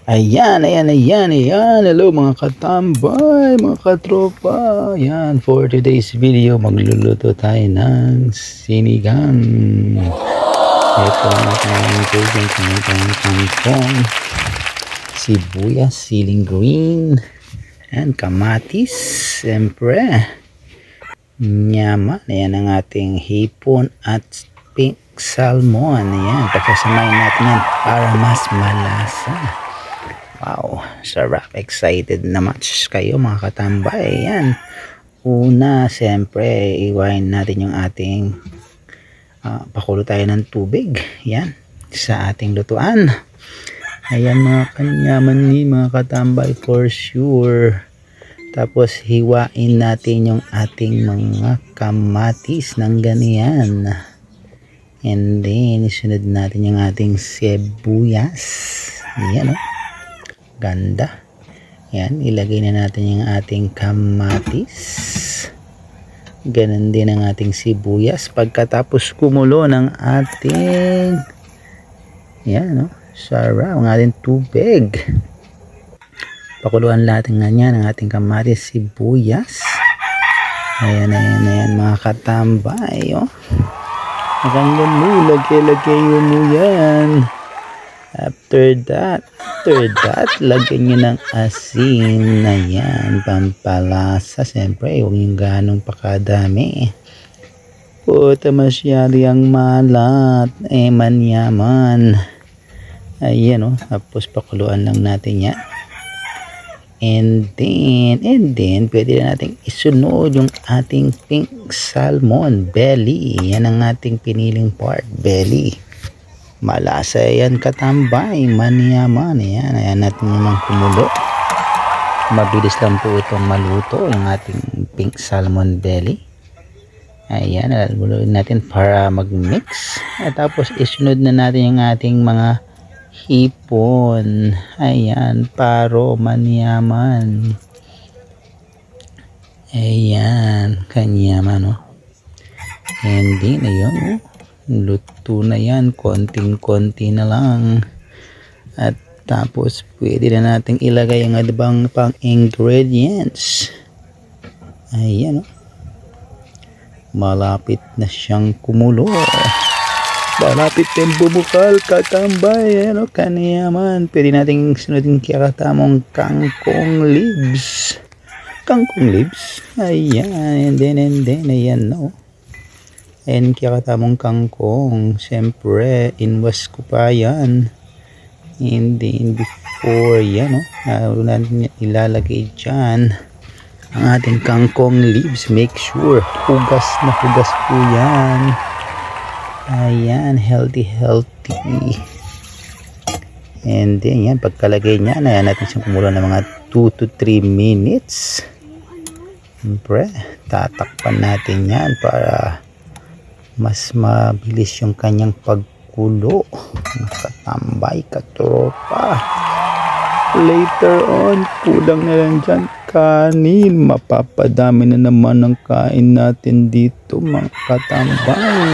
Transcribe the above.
Ayan. Hello mga katambay, mga katropa. Ayan, for today's video, magluluto tayo ng sinigang. Ito ang ating ingredient ng kangkong, sibuyas, siling green, and kamatis. Siyempre, nyaman. Ayan ang ating hipon at pink salmon. Ayan, pagsasamahin natin yan para mas malasa. Wow, sarap. Excited na much kayo mga katambay. Ayan. Una, siyempre, iwain natin yung ating pakulo tayo ng tubig. Ayan, sa ating lutuan. Ayan mga kanyaman ni mga katambay for sure. Tapos, hiwain natin yung ating mga kamatis ng ganyan. And then, isunod natin yung ating sibuyas. Ayan o. Ganda. Yan, ilagay na natin yung ating kamatis. Ganun din ang ating sibuyas. Pagkatapos kumulo ng ating yan, sarap, ang ating tubig. Pakuluan natin nga yan ang ating kamatis, sibuyas. Ayan mga katambay. Hanggang mo, lagay mo yan. After that, lagyan nyo ng asin na yan, pampalasa. Siyempre, huwag yung ganong pakadami. Puta masyadong malat, manyaman. Ayan tapos pakuluan lang natin yan. And then, pwede na natin isunod yung ating pink salmon, belly. Yan ang ating piniling part, belly. Malasa yan katambay, manyaman. Ayan natin naman kumulo. Mabilis lang po itong maluto, yung ating pink salmon belly. Ayan, laluluin natin para mag-mix. At tapos isunod na natin yung ating mga hipon. Ayan, paro, manyaman. Ayan, kanyaman And then, ayun luto na yan, konting-konti na lang. At tapos pwede na natin ilagay ang adibang pang ingredients. Ayan malapit na siyang kumulo, malapit na bumukal katambay. Kaniyaman, pwede natin sunodin kakatamong kangkong leaves. Ayan, and then ayan and kakatamong kangkong, siyempre inwas ko pa yan. And then before yan natin ilalagay dyan ang ating kangkong leaves. Make sure hugas na hugas po yan. Ayan, healthy. And then yan, pagkalagay niya, ayan natin siyang kumulo ng mga 2 to 3 minutes. Siyempre, tatakpan natin yan para mas mabilis yung kanyang pagkulo. Katambay, katropa. Later on, kulang na lang dyan kanin. Mapapadami na naman ang kain natin dito mga katambay.